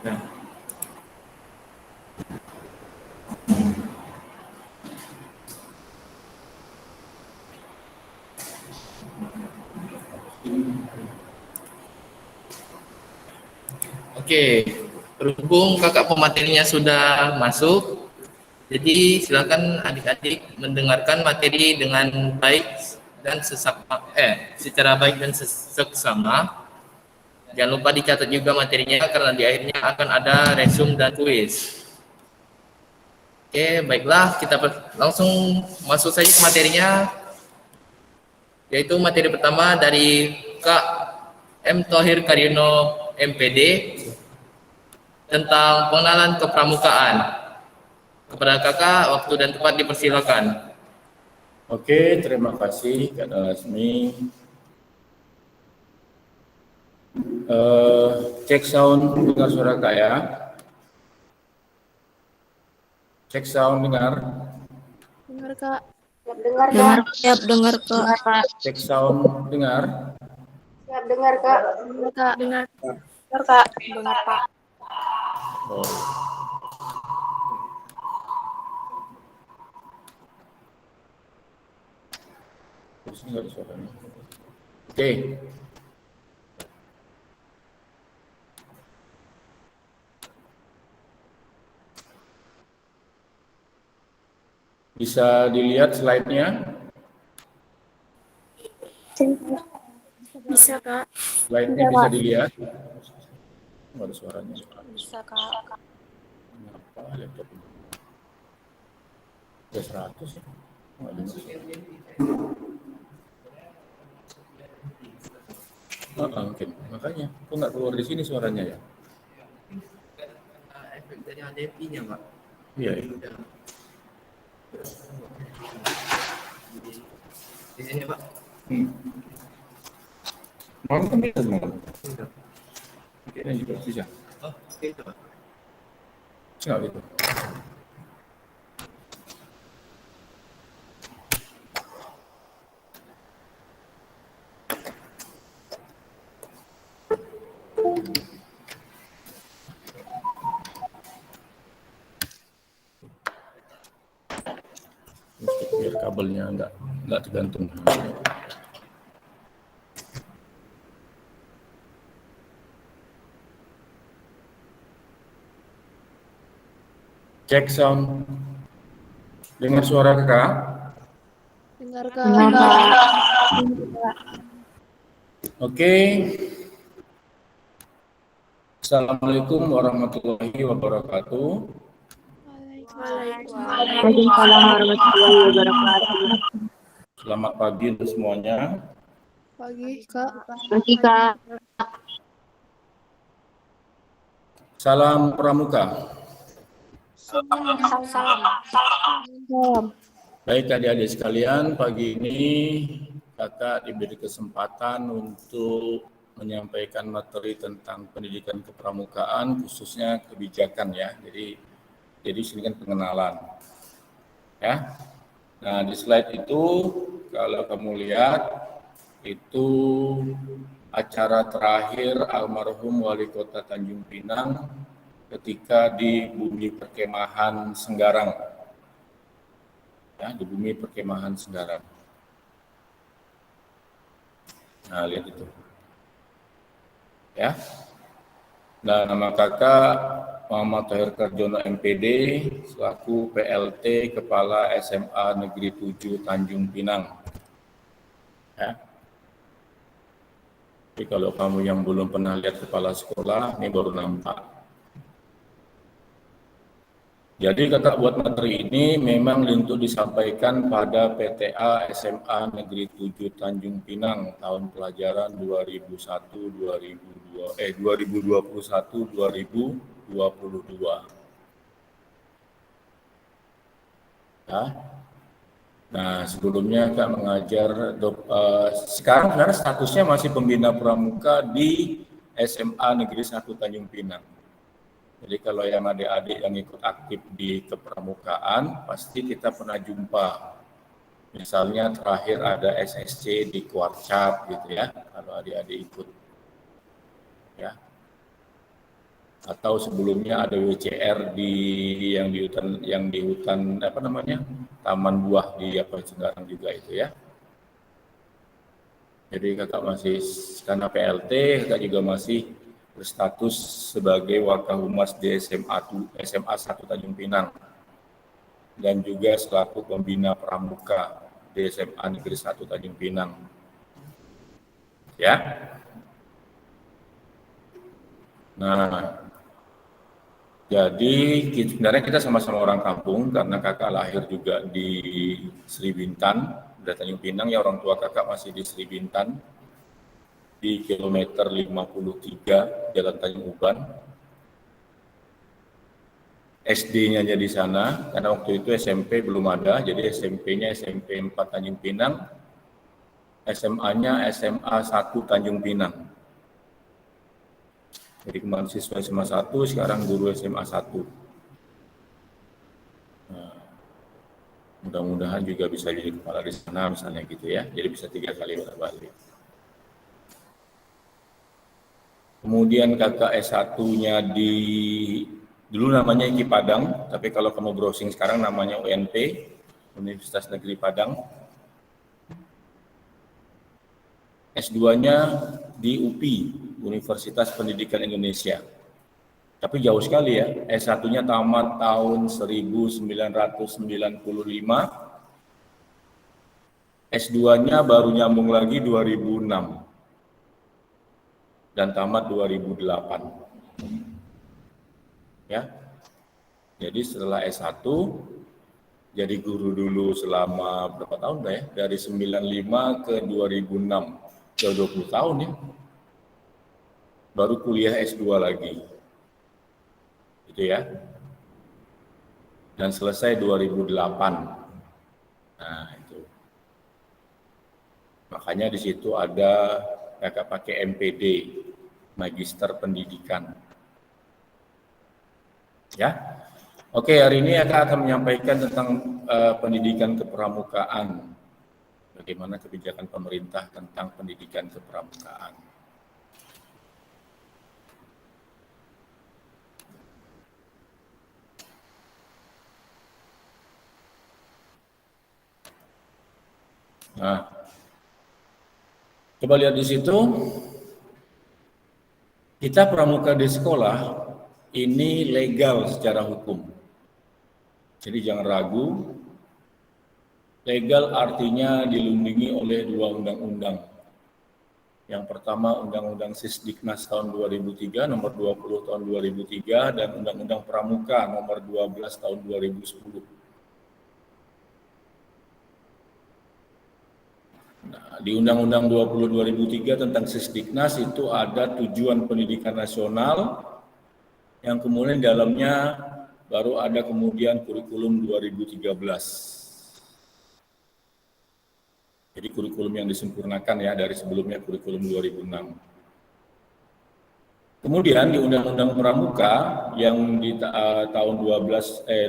Ya. Oke, berhubung kakak pematerinya sudah masuk, jadi silakan adik-adik mendengarkan materi dengan baik dan secara baik dan seksama. Jangan lupa dicatat juga materinya karena di akhirnya akan ada resume dan kuis. Oke, baiklah kita langsung masuk saja ke materinya, yaitu materi pertama dari Kak M. Thohir Karyono MPD tentang pengenalan kepramukaan. Kepada kakak, waktu dan tempat dipersilakan. Oke, terima kasih Kak Lasmi. Cek sound, dengar suara Kak ya. Cek sound, dengar. Dengar Kak. Siap dengar Kak. Cek sound, dengar. Siap dengar Kak. Dengar Kak. Dengar. Dengar Kak. Dengar Kak. Oh. Terus nggak ada suaranya. Oke. Bisa dilihat slide-nya? Bisa Kak. Slide-nya bisa dilihat? Nggak ada suaranya. Bisa Kak. Kenapa laptop ini? Udah 100 ya? Nggak dengar. Mungkin. Makanya, kok nggak keluar di sini suaranya ya? Efek dari HDMI-nya, Pak. Iya. Di sini, Pak. Malam kan bisa malam. Kayaknya juga bisa. Oh, oke itu, Pak. Nggak gitu. Biar kabelnya nggak tergantung. Cek sound. Dengar suara kakak? Dengar Kak. Oke. Assalamualaikum warahmatullahi wabarakatuh. Waalaikumsalam warahmatullahi wabarakatuh. Selamat pagi untuk semuanya. Pagi Kak. Pagi Kak. Salam Pramuka. Salam. Baik adik-adik sekalian, pagi ini kakak diberi kesempatan untuk menyampaikan materi tentang pendidikan kepramukaan, khususnya kebijakan ya. Jadi sini kan pengenalan. Ya. Nah, di slide itu kalau kamu lihat itu acara terakhir almarhum Wali Kota Tanjung Pinang ketika di bumi perkemahan Senggarang. Ya, di bumi perkemahan Senggarang. Nah, lihat itu. Ya. Nah, nama kakak Muhammad Thohir Karyono MPD selaku PLT Kepala SMA Negeri 7 Tanjung Pinang. Ya. Jadi kalau kamu yang belum pernah lihat kepala sekolah, ini baru nampak. Jadi kakak buat materi ini memang untuk disampaikan pada PTA SMA Negeri 7 Tanjung Pinang tahun pelajaran 2021-2022. Ya. Nah, sebelumnya Kak mengajar, sekarang sebenarnya statusnya masih pembina pramuka di SMA Negeri 1 Tanjung Pinang. Jadi kalau yang adik-adik yang ikut aktif di kepramukaan, pasti kita pernah jumpa. Misalnya terakhir ada SSC di Kuarcap gitu ya, kalau adik-adik ikut. Ya. atau sebelumnya ada WCR yang di hutan apa namanya, taman buah di apa Cikarang juga itu ya. Jadi kakak masih, karena PLT, kakak juga masih berstatus sebagai Wakahumas di SMA 1 Tanjung Pinang dan juga selaku pembina pramuka di SMA Negeri 1 Tanjung Pinang. Ya. Nah, jadi sebenarnya kita sama-sama orang kampung karena kakak lahir juga di Sri Bintan, di Tanjung Pinang ya, orang tua kakak masih di Sri Bintan di kilometer 53 Jalan Tanjung Uban. SD-nya di sana, karena waktu itu SMP belum ada, jadi SMP-nya SMP 4 Tanjung Pinang, SMA-nya SMA 1 Tanjung Pinang. Jadi kemarin siswa SMA 1, sekarang guru SMA 1. Nah, mudah-mudahan juga bisa jadi kepala di sana misalnya gitu ya, jadi bisa 3 kali bolak-balik. Kemudian kakak S1-nya dulu namanya IKI Padang, tapi kalau kamu browsing sekarang namanya UNP, Universitas Negeri Padang. S2-nya di UPI, Universitas Pendidikan Indonesia. Tapi jauh sekali ya, S1-nya tamat tahun 1995, S2-nya baru nyambung lagi 2006. Dan tamat 2008. Ya. Jadi setelah S1 jadi guru dulu selama berapa tahun ya? Dari 95 ke 2006. Sudah 20 tahun ya. Baru kuliah S2 lagi. Gitu ya. Dan selesai 2008. Nah, itu. Makanya di situ ada kakak pakai MPD, Magister Pendidikan. Ya, oke, hari ini kakak akan menyampaikan tentang pendidikan kepramukaan. Bagaimana kebijakan pemerintah tentang pendidikan kepramukaan. Nah, coba lihat di situ, kita pramuka di sekolah ini legal secara hukum. Jadi jangan ragu, legal artinya dilindungi oleh 2 undang-undang. Yang pertama Undang-Undang Sisdiknas tahun 2003, nomor 20 tahun 2003, dan Undang-Undang Pramuka nomor 12 tahun 2010. Nah, di Undang-Undang 20 2003 tentang Sisdiknas itu ada tujuan pendidikan nasional yang kemudian dalamnya baru ada kemudian kurikulum 2013. Jadi kurikulum yang disempurnakan ya dari sebelumnya kurikulum 2006. Kemudian di Undang-Undang Pramuka yang di tahun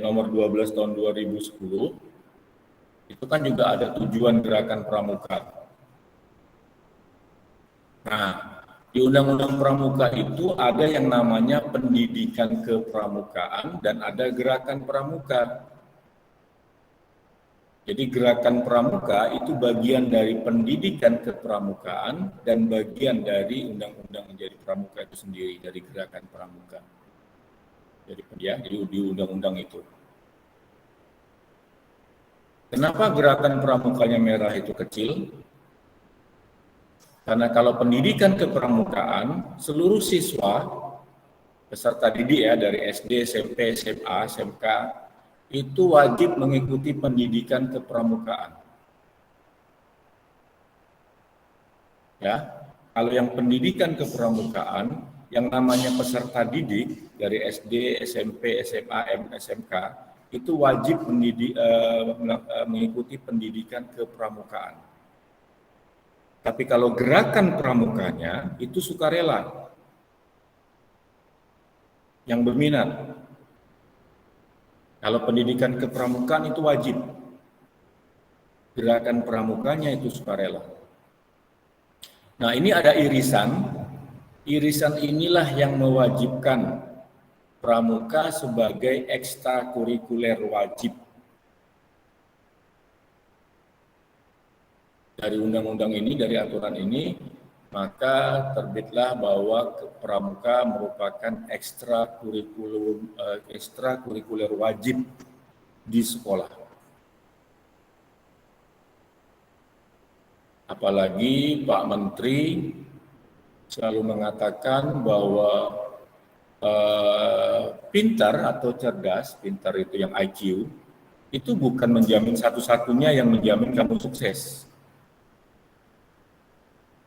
nomor 12 tahun 2010 itu kan juga ada tujuan gerakan pramuka. Nah, di Undang-Undang Pramuka itu ada yang namanya pendidikan kepramukaan dan ada gerakan pramuka. Jadi gerakan pramuka itu bagian dari pendidikan kepramukaan dan bagian dari undang-undang menjadi pramuka itu sendiri, dari gerakan pramuka. Jadi di undang-undang itu. Kenapa gerakan pramukanya merah itu kecil? Karena kalau pendidikan kepramukaan, seluruh siswa, peserta didik ya dari SD, SMP, SMA, SMK, itu wajib mengikuti pendidikan kepramukaan. Ya, kalau yang pendidikan kepramukaan, yang namanya peserta didik dari SD, SMP, SMA, SMK, itu wajib mengikuti pendidikan kepramukaan. Tapi kalau gerakan pramukanya itu sukarela, yang berminat. Kalau pendidikan kepramukaan itu wajib, gerakan pramukanya itu sukarela. Nah, ini ada irisan inilah yang mewajibkan pramuka sebagai ekstrakurikuler wajib. Dari undang-undang ini, dari aturan ini, maka terbitlah bahwa pramuka merupakan ekstrakurikuler wajib di sekolah. Apalagi Pak Menteri selalu mengatakan bahwa pintar atau cerdas, pintar itu yang IQ, itu bukan menjamin satu-satunya yang menjamin kamu sukses.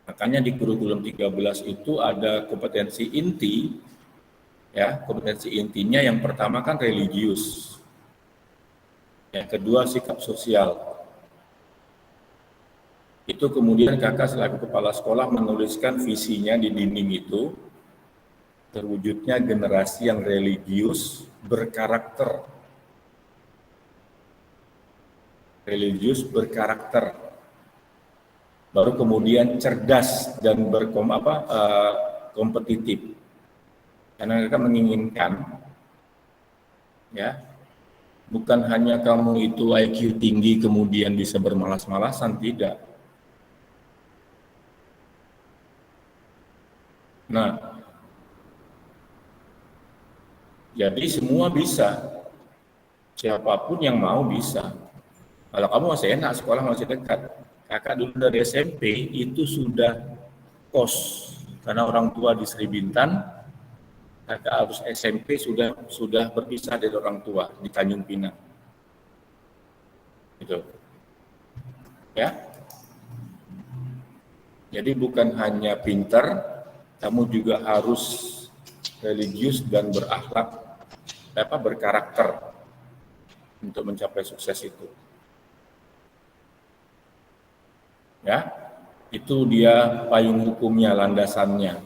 Makanya di kurikulum 13 itu ada kompetensi inti, ya, kompetensi intinya yang pertama kan religius, yang kedua sikap sosial. Itu kemudian kakak selaku kepala sekolah menuliskan visinya di dinding itu, terwujudnya generasi yang religius berkarakter. Religius berkarakter. Baru kemudian cerdas dan kompetitif. Karena mereka menginginkan, ya, bukan hanya kamu itu IQ tinggi kemudian bisa bermalas-malasan, tidak. Nah, jadi semua bisa, siapapun yang mau bisa. Kalau kamu masih enak, sekolah masih dekat. Kakak dulu dari SMP itu sudah kos, karena orang tua di Sri Bintan. Kakak harus SMP sudah berpisah dari orang tua di Tanjung Pinang. Gitu. Ya. Jadi bukan hanya pintar, kamu juga harus religius dan berakhlak, berkarakter untuk mencapai sukses itu. Ya, itu dia payung hukumnya, landasannya.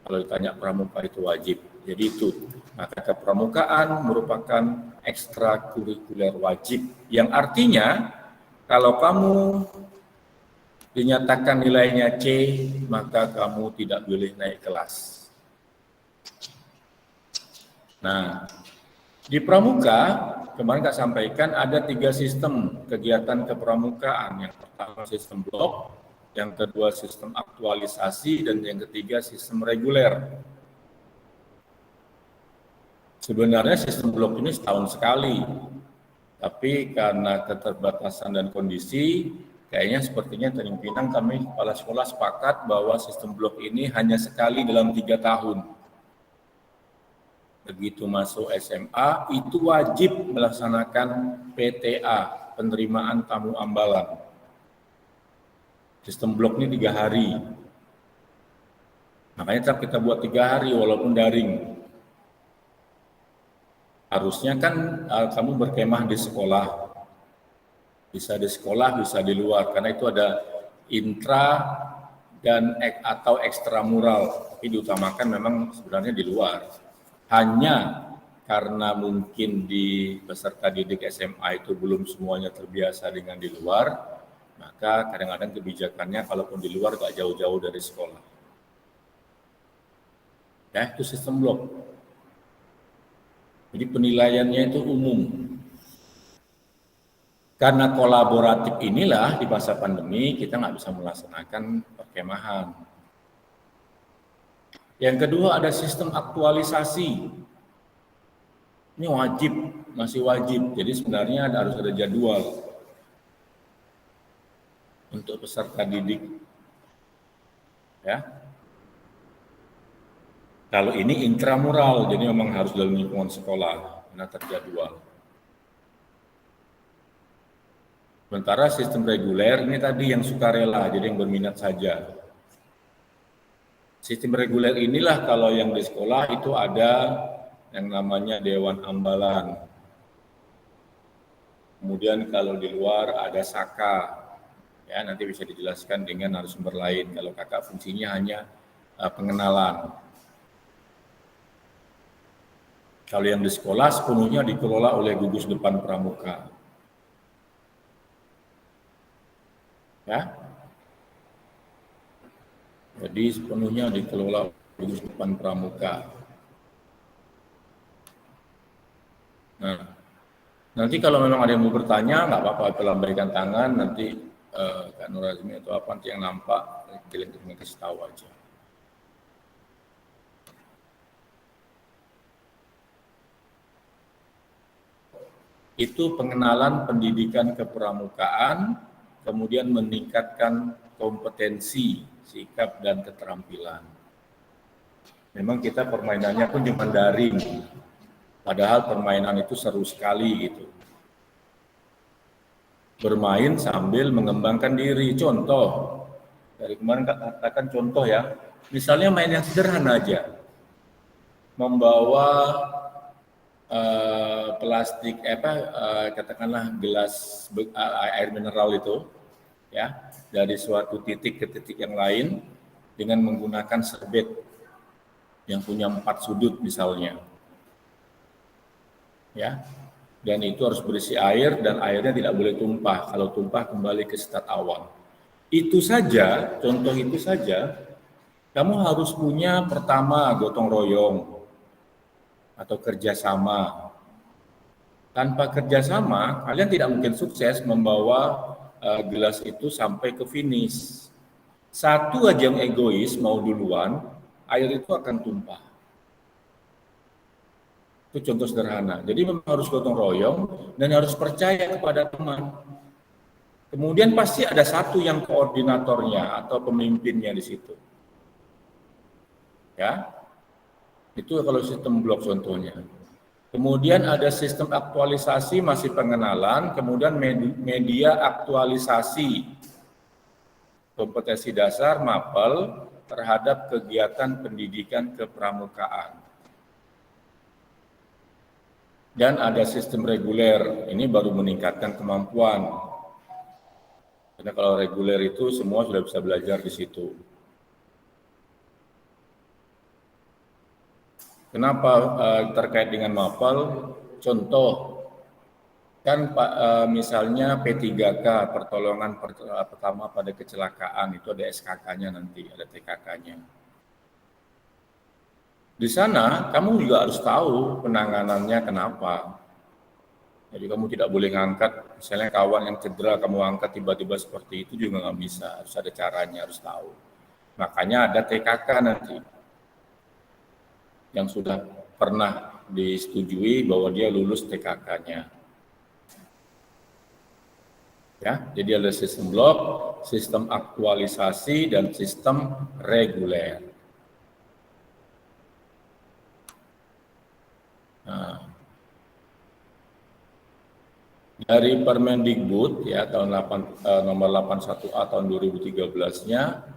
Kalau ditanya pramuka itu wajib. Jadi itu, maka kepramukaan merupakan ekstrakurikuler wajib. Yang artinya, kalau kamu dinyatakan nilainya C, maka kamu tidak boleh naik kelas. Nah, di pramuka, kemarin Kak sampaikan ada 3 sistem kegiatan kepramukaan. Yang pertama sistem blok, yang kedua sistem aktualisasi, dan yang ketiga sistem reguler. Sebenarnya sistem blok ini setahun sekali, tapi karena keterbatasan dan kondisi, kayaknya sepertinya Tanjung Pinang kami kepala sekolah sepakat bahwa sistem blok ini hanya sekali dalam 3 tahun. Begitu masuk SMA, itu wajib melaksanakan PTA, penerimaan tamu ambalan. Sistem blok ini 3 hari. Makanya tetap kita buat 3 hari walaupun daring. Harusnya kan kamu berkemah di sekolah. Bisa di sekolah, bisa di luar. Karena itu ada intra dan atau ekstramural. Tapi diutamakan memang sebenarnya di luar. Hanya karena mungkin di peserta didik SMA itu belum semuanya terbiasa dengan di luar, maka kadang-kadang kebijakannya kalaupun di luar gak jauh-jauh dari sekolah. Ya, itu sistem blok. Jadi penilaiannya itu umum. Karena kolaboratif inilah di masa pandemi kita nggak bisa melaksanakan perkemahan. Yang kedua ada sistem aktualisasi. Ini wajib, masih wajib. Jadi sebenarnya harus ada jadwal untuk peserta didik. Ya. Kalau ini intramural, jadi memang harus dalam lingkungan sekolah, karena terjadwal. Sementara sistem reguler ini tadi yang sukarela, jadi yang berminat saja. Sistem reguler inilah kalau yang di sekolah itu ada yang namanya Dewan Ambalan. Kemudian kalau di luar ada Saka. Ya, nanti bisa dijelaskan dengan narasumber lain. Kalau kakak fungsinya hanya pengenalan. Kalau yang di sekolah sepenuhnya dikelola oleh gugus depan pramuka. Ya. Jadi sepenuhnya dikelola gugus depan pramuka. Nah, nanti kalau memang ada yang mau bertanya, nggak apa-apa, lambaikan tangan, nanti Kak Nur Azmi atau apa nanti yang nampak, kalian kasih tahu aja. Itu pengenalan pendidikan kepramukaan, kemudian meningkatkan kompetensi, sikap, dan keterampilan. Memang kita permainannya pun cuma daring, padahal permainan itu seru sekali gitu. Bermain sambil mengembangkan diri. Contoh, dari kemarin katakan contoh ya, misalnya main yang sederhana aja, membawa plastik katakanlah gelas air mineral itu ya dari suatu titik ke titik yang lain dengan menggunakan serbet yang punya 4 sudut misalnya ya, dan itu harus berisi air dan airnya tidak boleh tumpah. Kalau tumpah kembali ke start awal. Itu saja, contoh itu saja, kamu harus punya pertama gotong royong atau kerjasama. Tanpa kerjasama, kalian tidak mungkin sukses membawa gelas itu sampai ke finish. Satu aja yang egois mau duluan, air itu akan tumpah. Itu contoh sederhana. Jadi memang harus gotong royong dan harus percaya kepada teman. Kemudian pasti ada satu yang koordinatornya atau pemimpinnya di situ. Ya, itu kalau sistem blok contohnya. Kemudian ada sistem aktualisasi masih pengenalan, kemudian media aktualisasi kompetensi dasar MAPEL terhadap kegiatan pendidikan kepramukaan. Dan ada sistem reguler, ini baru meningkatkan kemampuan. Karena kalau reguler itu semua sudah bisa belajar di situ. Kenapa terkait dengan MAPEL? Contoh, kan misalnya P3K, pertolongan pertama pada kecelakaan, itu ada SKK-nya nanti, ada TKK-nya. Di sana, kamu juga harus tahu penanganannya kenapa. Jadi kamu tidak boleh ngangkat, misalnya kawan yang cedera, kamu angkat tiba-tiba seperti itu juga nggak bisa, harus ada caranya, harus tahu. Makanya ada TKK nanti, yang sudah pernah disetujui bahwa dia lulus TKK-nya. Ya, jadi ada sistem blok, sistem aktualisasi, dan sistem reguler. Nah, dari Permendikbud ya nomor 81A tahun 2013-nya,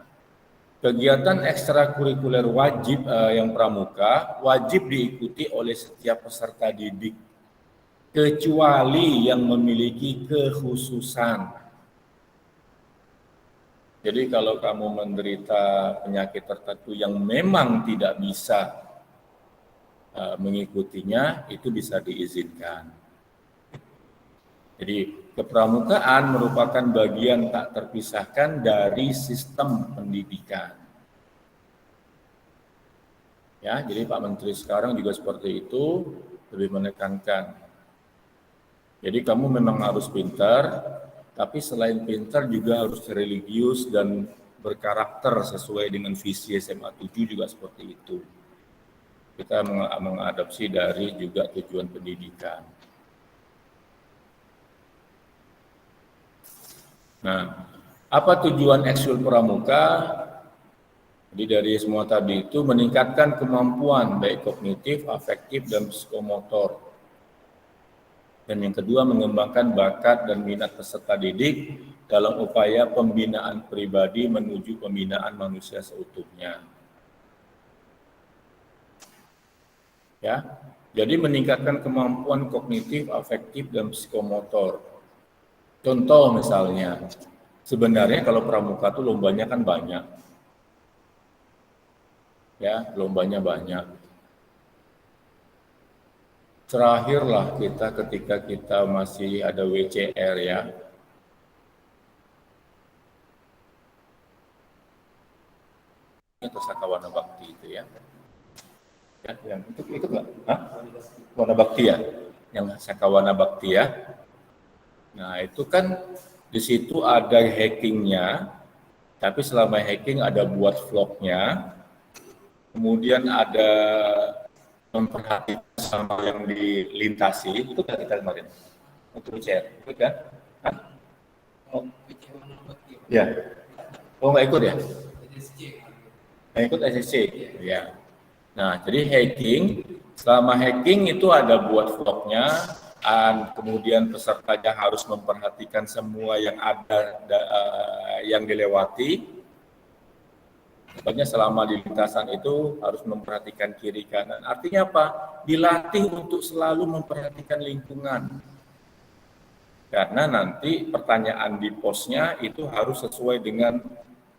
kegiatan ekstrakurikuler wajib yang pramuka wajib diikuti oleh setiap peserta didik kecuali yang memiliki kekhususan. Jadi kalau kamu menderita penyakit tertentu yang memang tidak bisa mengikutinya, itu bisa diizinkan. Jadi kepramukaan merupakan bagian tak terpisahkan dari sistem pendidikan. Ya, jadi Pak Menteri sekarang juga seperti itu, lebih menekankan. Jadi kamu memang harus pintar, tapi selain pintar juga harus religius dan berkarakter sesuai dengan visi SMA 7 juga seperti itu. Kita mengadopsi dari juga tujuan pendidikan. Nah, apa tujuan ekskul pramuka? Jadi dari semua tadi itu meningkatkan kemampuan baik kognitif, afektif, dan psikomotor. Dan yang kedua mengembangkan bakat dan minat peserta didik dalam upaya pembinaan pribadi menuju pembinaan manusia seutuhnya. Ya, jadi meningkatkan kemampuan kognitif, afektif, dan psikomotor. Contoh misalnya, sebenarnya kalau pramuka tuh lombanya kan banyak. Ya, lombanya banyak. Terakhirlah kita ketika kita masih ada WCR ya. Itu Sakawana Bakti itu ya. Ya, yang itu enggak? Hah? Wana Bakti ya. yang Sakawana Bakti ya. Nah, itu kan di situ ada hackingnya, tapi selama hacking ada buat vlognya, kemudian ada memperhatikan sama yang dilintasi, itu kan kita kemarin untuk share, itu kan? Hah? Oh. Ya, oh nggak ikut ya? Nggak ikut SSC, ya. Nah, jadi hacking, selama hacking itu ada buat vlognya, dan kemudian pesertanya harus memperhatikan semua yang ada, yang dilewati. Pokoknya selama di lintasan itu harus memperhatikan kiri kanan. Artinya apa? Dilatih untuk selalu memperhatikan lingkungan. Karena nanti pertanyaan di posnya itu harus sesuai dengan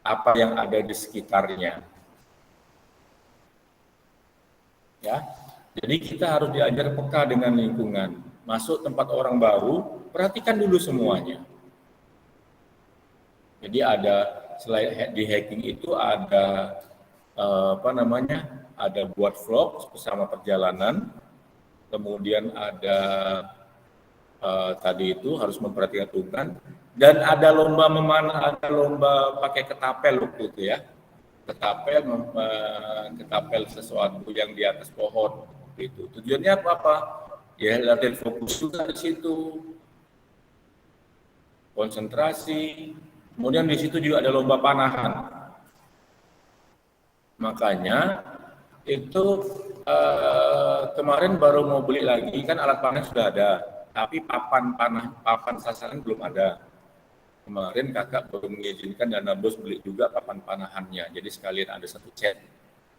apa yang ada di sekitarnya. Ya, jadi kita harus diajar peka dengan lingkungan. Masuk tempat orang baru, perhatikan dulu semuanya. Jadi ada selain di hacking itu ada ada buat vlog bersama perjalanan, kemudian ada tadi itu harus memperhatikan lingkungan, dan ada lomba memanah, ada lomba pakai ketapel waktu itu ya. Ketapel sesuatu yang di atas pohon gitu. Tujuannya apa? Ya latihan fokus juga di situ, konsentrasi. Kemudian di situ juga ada lomba panahan. Makanya itu kemarin baru mau beli lagi, kan alat panah sudah ada, tapi papan sasaran belum ada. Kemarin kakak baru mengizinkan Dana Bos beli juga papan panahannya. Jadi sekalian ada satu set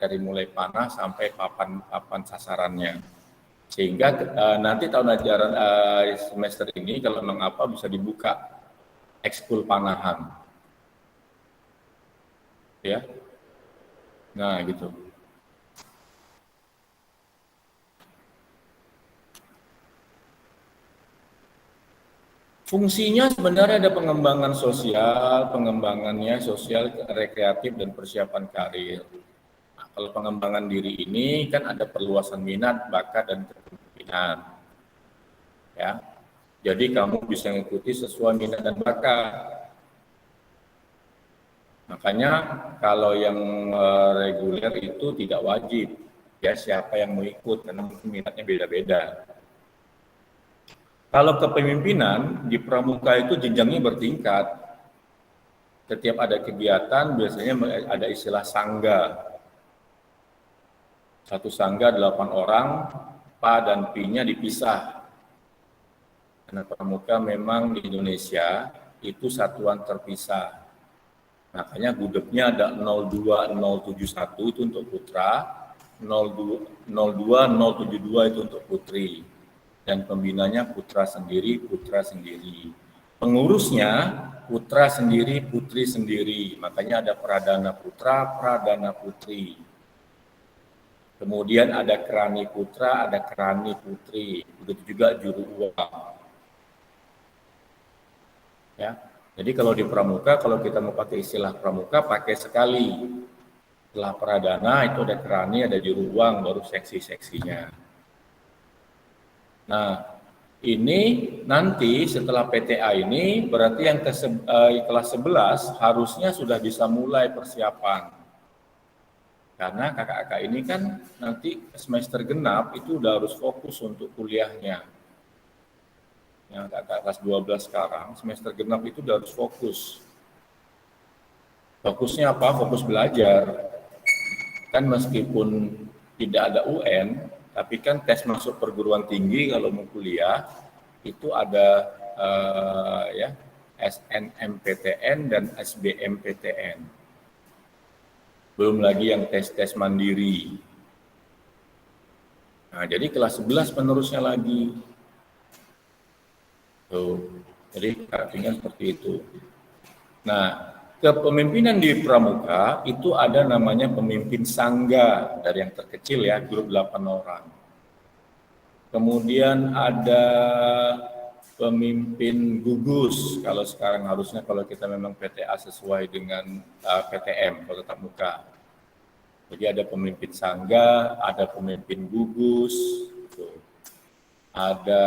dari mulai panah sampai papan sasarannya. Sehingga nanti tahun ajaran semester ini kalau mengapa bisa dibuka ekskul panahan. Ya. Nah, gitu. Fungsinya sebenarnya ada pengembangan sosial, pengembangannya sosial, rekreatif, dan persiapan karir. Nah, kalau pengembangan diri ini kan ada perluasan minat, bakat, dan kepemimpinan. Ya, jadi kamu bisa mengikuti sesuai minat dan bakat. Makanya kalau yang reguler itu tidak wajib, ya siapa yang mau ikut karena mungkin minatnya beda-beda. Kalau kepemimpinan di pramuka itu jenjangnya bertingkat. Setiap ada kegiatan biasanya ada istilah sangga. Satu sangga 8 orang, pa dan pi-nya dipisah. Karena pramuka memang di Indonesia itu satuan terpisah. Makanya gudegnya ada 02, 071 itu untuk putra, 02, 072 itu untuk putri. Dan pembinanya putra sendiri. Pengurusnya putra sendiri, putri sendiri. Makanya ada pradana putra, pradana putri. Kemudian ada kerani putra, ada kerani putri. Begitu juga juru uang. Ya. Jadi kalau di pramuka, kalau kita mau pakai istilah pramuka, pakai sekali. Setelah pradana itu ada kerani, ada juru uang, baru seksi-seksinya. Nah, ini nanti setelah PTA ini berarti yang kelas 11 harusnya sudah bisa mulai persiapan. Karena kakak-kakak ini kan nanti semester genap itu udah harus fokus untuk kuliahnya. Yang kakak kelas 12 sekarang, semester genap itu udah harus fokus. Fokusnya apa? Fokus belajar. Kan meskipun tidak ada UN, tapi kan tes masuk perguruan tinggi kalau mau kuliah itu ada SNMPTN dan SBMPTN. Belum lagi yang tes-tes mandiri. Nah, jadi kelas 11 penerusnya lagi. Tuh, jadi artinya seperti itu. Nah, kepemimpinan di pramuka itu ada namanya pemimpin sangga dari yang terkecil ya, grup 8 orang. Kemudian ada pemimpin gugus, kalau sekarang harusnya kalau kita memang PTA sesuai dengan PTM, kalau tatap muka. Jadi ada pemimpin sangga, ada pemimpin gugus, gitu. ada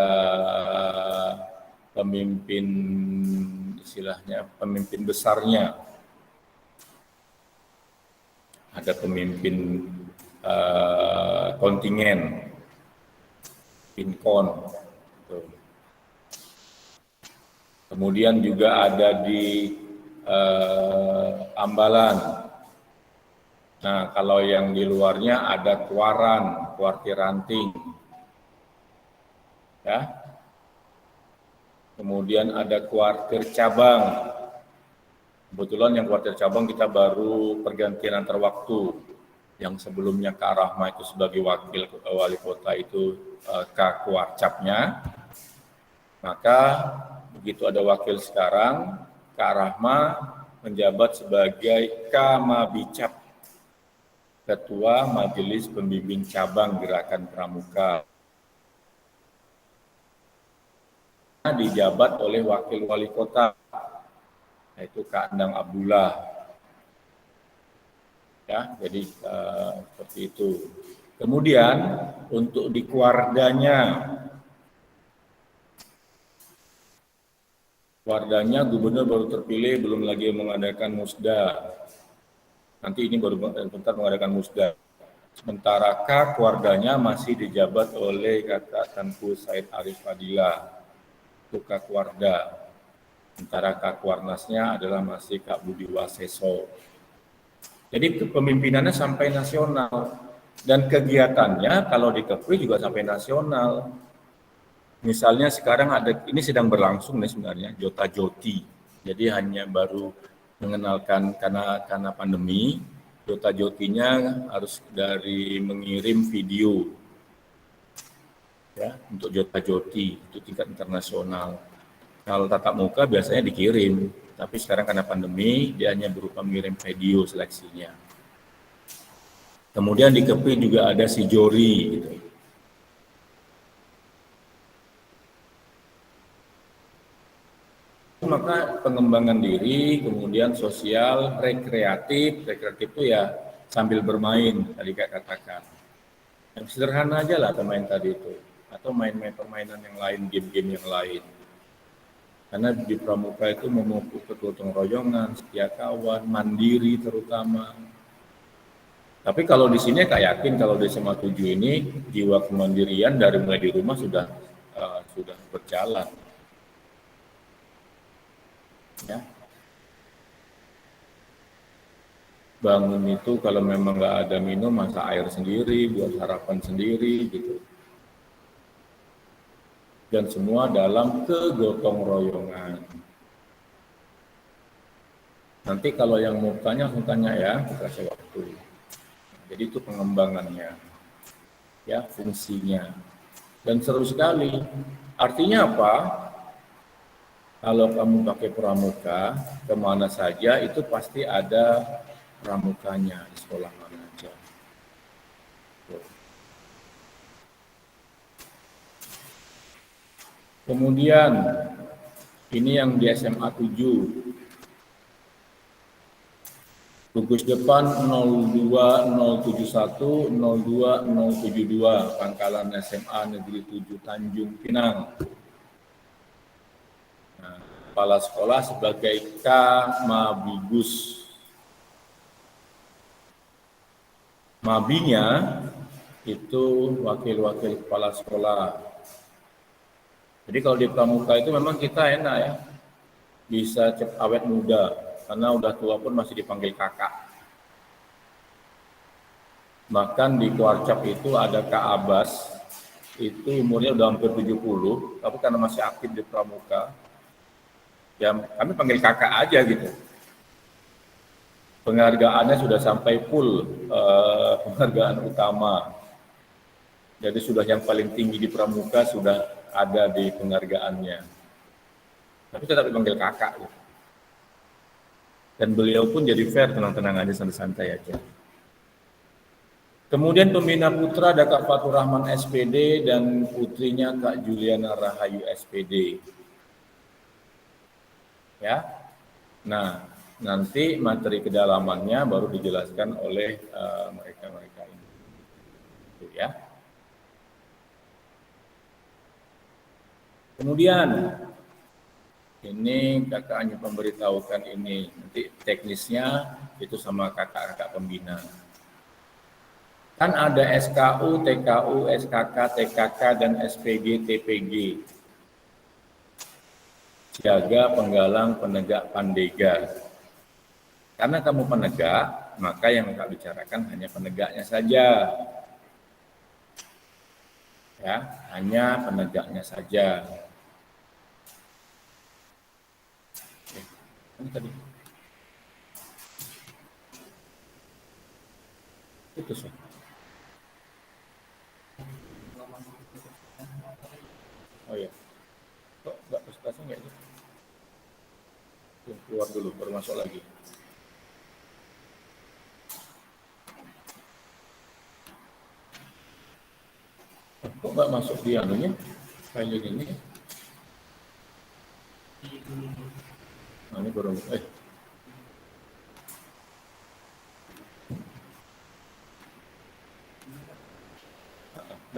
pemimpin, istilahnya pemimpin besarnya, ada pemimpin kontingen, pinkon. Kemudian juga ada di Ambalan. Nah, kalau yang di luarnya ada Kuaran, Kuartir Ranting. Ya. Kemudian ada Kuartir Cabang. Kebetulan yang Kuartir Cabang kita baru pergantian antar waktu. Yang sebelumnya Kak Rahma itu sebagai wakil wali kota itu Kak Kuarcapnya. Maka begitu ada wakil sekarang, Kak Rahma menjabat sebagai Kamabicap, Ketua Majelis Pembimbing Cabang Gerakan Pramuka. Dijabat oleh wakil wali kota, yaitu Kak Endang Abdullah. Ya, jadi seperti itu. Kemudian untuk di Kuardanya gubernur baru terpilih, belum lagi mengadakan musda. Nanti ini baru bentar mengadakan musda. Sementara Kuardanya masih dijabat oleh Kakak Tanku Said Arif Fadila, itu Kuarda. Sementara Kuarnasnya adalah masih Kak Budi Waseso. Jadi kepemimpinannya sampai nasional. Dan kegiatannya kalau di Kepri juga sampai nasional. Misalnya sekarang ada, ini sedang berlangsung nih sebenarnya, Jota Joti. Jadi hanya baru mengenalkan karena pandemi, Jota Jotinya harus dari mengirim video. Ya, untuk Jota Joti, itu tingkat internasional. Kalau tatap muka biasanya dikirim, tapi sekarang karena pandemi, dia hanya berupa mengirim video seleksinya. Kemudian di Kepri juga ada si Jori, gitu. Maka pengembangan diri, kemudian sosial, rekreatif itu ya sambil bermain, tadi Kak katakan. Yang sederhana aja lah pemain tadi itu, atau main-main permainan yang lain, game-game yang lain. Karena di Pramuka itu memupuk kegotong royongan, setia kawan, mandiri terutama. Tapi kalau di sini Kak yakin kalau di SMA 7 ini jiwa kemandirian dari mulai di rumah sudah berjalan. Ya. Bangun itu kalau memang nggak ada minum, masak air sendiri, buat sarapan sendiri gitu. Dan semua dalam kegotong royongan. Nanti kalau yang mau tanya, langsung tanya ya, kita kasih waktu. Jadi itu pengembangannya, ya fungsinya. Dan seru sekali. Artinya apa? Kalau kamu pakai pramuka, kemana saja itu pasti ada pramukanya di sekolah mana aja. Kemudian, ini yang di SMA 7. Gugus depan 02071 02072, Pangkalan SMA Negeri 7 Tanjung Pinang. Kepala sekolah sebagai Kamabigus. Mabinya itu wakil-wakil kepala sekolah. Jadi kalau di pramuka itu memang kita enak ya, bisa awet muda, karena udah tua pun masih dipanggil kakak. Bahkan di Kuarcap itu ada Kak Abbas, itu umurnya udah hampir 70, tapi karena masih aktif di pramuka, ya kami panggil kakak aja gitu. Penghargaannya sudah sampai full, penghargaan utama. Jadi sudah yang paling tinggi di pramuka sudah ada di penghargaannya. Tapi tetap dipanggil kakak. Gitu. Dan beliau pun jadi fair, tenang-tenang aja, santai-santai aja. Kemudian pembina putra ada Kak Fatur Rahman SPD dan putrinya Kak Juliana Rahayu SPD. Ya, nah nanti materi kedalamannya baru dijelaskan oleh mereka-mereka ini, ya. Kemudian ini kakak hanya memberitahukan ini, nanti teknisnya itu sama kakak-kakak pembina. Kan ada SKU, TKU, SKK, TKK, dan SPG, TPG. Siaga, penggalang, penegak, pandega. Karena kamu penegak, maka yang kakak bicarakan hanya penegaknya saja. Ya, hanya penegaknya saja. Ini tadi. Itu sih. Oh iya. Kok nggak presentasi nggak itu? Keluar dulu, baru masuk lagi. Kok nggak masuk di anunya? File ini. Nah, ini baru. Nggak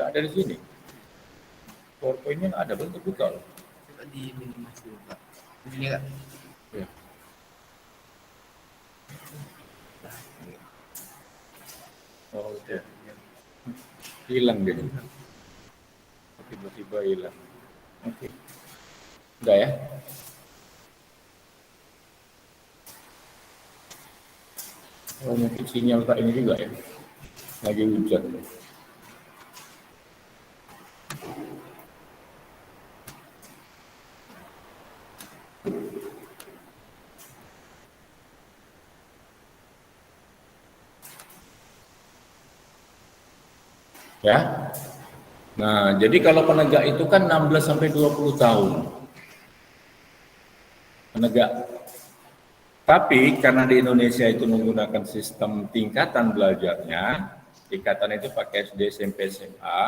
ada di sini. PowerPoint-nya nggak ada, belum terbuka loh. Coba di minimasi dulu, Pak. Di sini Kak. Ya. Oh, udah. Hilang dia. Tiba-tiba hilang. Oke. Udah ya? Oh, mungkin sinyal tak ini juga ya. Lagi hujan. Ya. Nah, jadi kalau penegak itu kan 16 sampai 20 tahun. Penegak. Tapi karena di Indonesia itu menggunakan sistem tingkatan belajarnya, tingkatan itu pakai SD, SMP, SMA,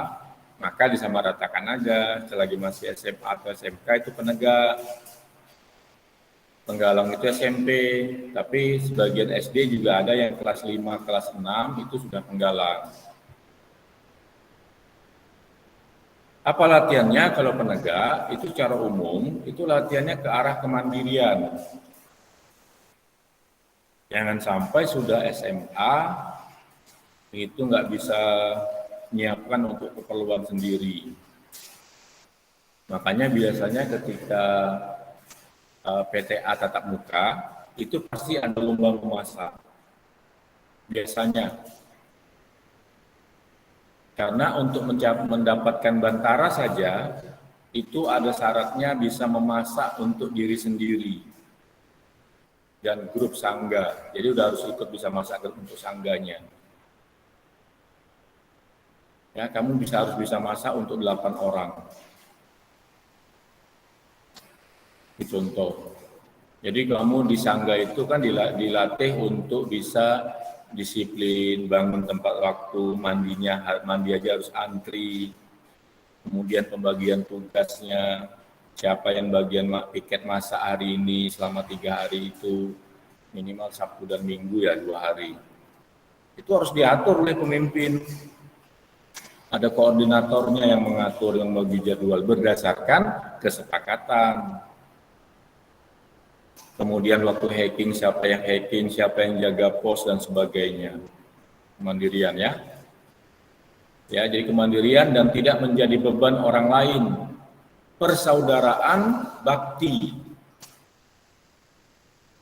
maka disamaratakan aja selagi masih SMA atau SMK itu penegak. Penggalang itu SMP, tapi sebagian SD juga ada yang kelas 5, kelas 6 itu sudah penggalang. Apa latihannya kalau penegak? Itu secara umum, itu latihannya ke arah kemandirian. Jangan sampai sudah SMA, itu nggak bisa menyiapkan untuk keperluan sendiri. Makanya biasanya ketika PTA tatap muka, itu pasti ada lomba memasak. Biasanya. Karena untuk mendapatkan bantara saja, itu ada syaratnya bisa memasak untuk diri sendiri. Dan grup sangga. Jadi udah harus ikut bisa masak untuk sangganya. Ya, kamu harus bisa masak untuk 8 orang. Ini contoh. Jadi kamu di sangga itu kan dilatih untuk bisa disiplin, bangun tempat waktu, mandi aja harus antri, kemudian pembagian tugasnya, siapa yang bagian piket masak hari ini selama 3 hari itu, minimal Sabtu dan Minggu ya 2 hari. Itu harus diatur oleh pemimpin. Ada koordinatornya yang mengatur, yang bagi jadwal berdasarkan kesepakatan. Kemudian waktu hacking, siapa yang jaga pos dan sebagainya. Kemandirian ya. Ya, jadi kemandirian dan tidak menjadi beban orang lain. Persaudaraan bakti.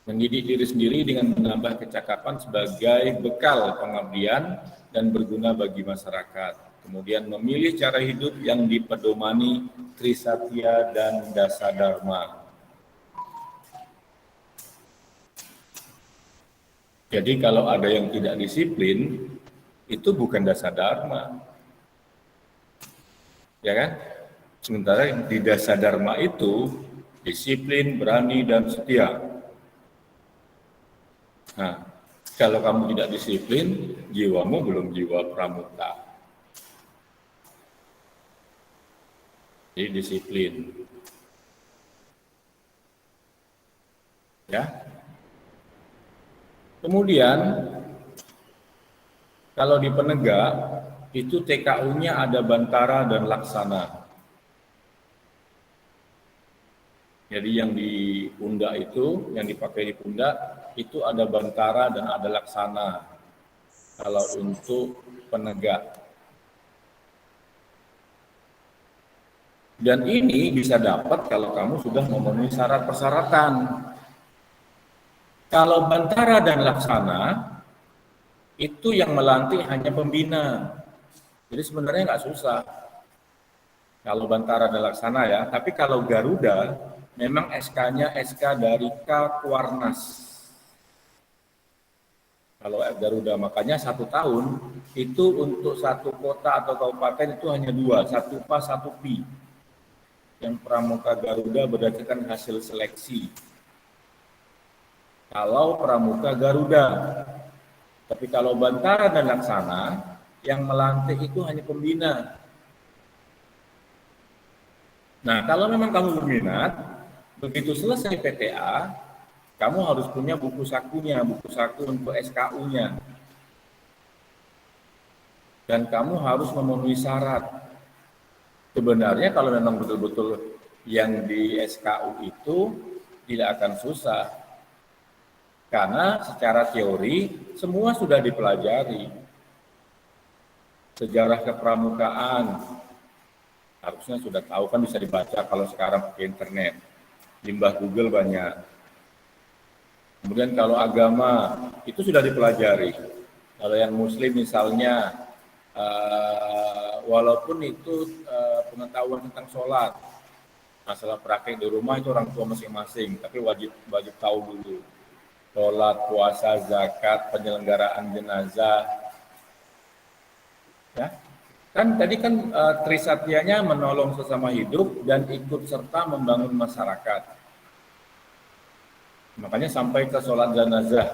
Mendidik diri sendiri dengan menambah kecakapan sebagai bekal pengabdian dan berguna bagi masyarakat. Kemudian memilih cara hidup yang dipedomani Trisatya dan Dasadharma. Jadi kalau ada yang tidak disiplin, itu bukan Dasadharma. Ya kan? Sementara di Dasadharma itu disiplin, berani, dan setia. Nah, kalau kamu tidak disiplin, jiwamu belum jiwa pramuka. Jadi disiplin. Ya. Kemudian, kalau di penegak, itu TKU-nya ada bantara dan laksana. Jadi yang di pundak itu, yang dipakai di pundak itu ada bantara dan ada laksana. Kalau untuk penegak. Dan ini bisa dapat kalau kamu sudah memenuhi syarat persyaratan. Kalau bantara dan laksana, itu yang melantik hanya pembina. Jadi sebenarnya nggak susah. Kalau bantara dan laksana ya, tapi kalau Garuda, memang SK-nya SK dari Kakuarnas. Kalau Garuda, makanya 1 tahun itu untuk satu kota atau kabupaten itu hanya 2, 1 PA, 1 PI. Yang pramuka Garuda berdasarkan hasil seleksi. Kalau pramuka Garuda, tapi kalau bantara dan laksana, yang melantik itu hanya pembina. Nah, kalau memang kamu berminat, begitu selesai PTA, kamu harus punya buku sakunya, buku saku untuk SKU-nya. Dan kamu harus memenuhi syarat. Sebenarnya kalau memang betul-betul yang di SKU itu tidak akan susah. Karena secara teori semua sudah dipelajari. Sejarah kepramukaan harusnya sudah tahu, kan bisa dibaca kalau sekarang pakai internet. Limbah Google banyak. Kemudian kalau agama itu sudah dipelajari. Kalau yang Muslim misalnya, walaupun itu pengetahuan tentang sholat, masalah praktek di rumah itu orang tua masing-masing, tapi wajib tahu dulu. Sholat, puasa, zakat, penyelenggaraan jenazah. Ya. Kan tadi kan Trisatyanya menolong sesama hidup dan ikut serta membangun masyarakat. Makanya sampai ke sholat jenazah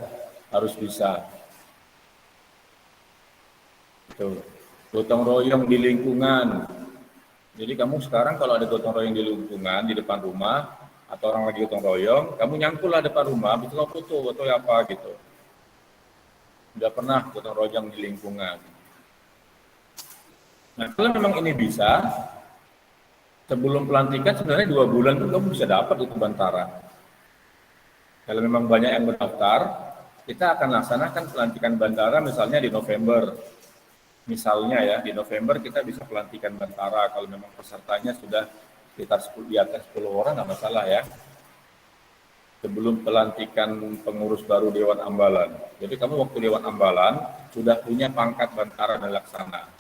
harus bisa. Itu. Gotong royong di lingkungan. Jadi kamu sekarang kalau ada gotong royong di lingkungan, di depan rumah, atau orang lagi gotong royong, kamu nyangkul lah depan rumah, bisa foto apa gitu. Udah pernah gotong royong di lingkungan. Nah, kalau memang ini bisa, sebelum pelantikan sebenarnya 2 bulan itu kamu bisa dapat itu bantara. Kalau memang banyak yang berdaftar, kita akan laksanakan pelantikan bantara misalnya di November. Misalnya ya, di November kita bisa pelantikan bantara kalau memang pesertanya sudah sekitar 10, di atas 10 orang, nggak masalah ya. Sebelum pelantikan pengurus baru Dewan Ambalan. Jadi kamu waktu Dewan Ambalan sudah punya pangkat bantara dan laksana.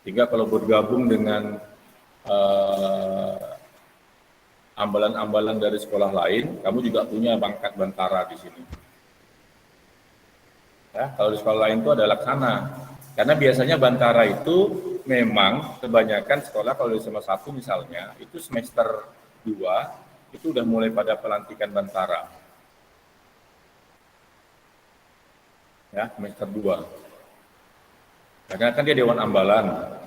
Sehingga kalau bergabung dengan ambalan-ambalan dari sekolah lain, kamu juga punya pangkat bantara di sini. Ya, kalau di sekolah lain itu ada laksana. Karena biasanya bantara itu memang kebanyakan sekolah kalau di SMA 1 misalnya, itu semester 2 itu udah mulai pada pelantikan bantara. Ya, semester 2. Karena kan dia Dewan Ambalan.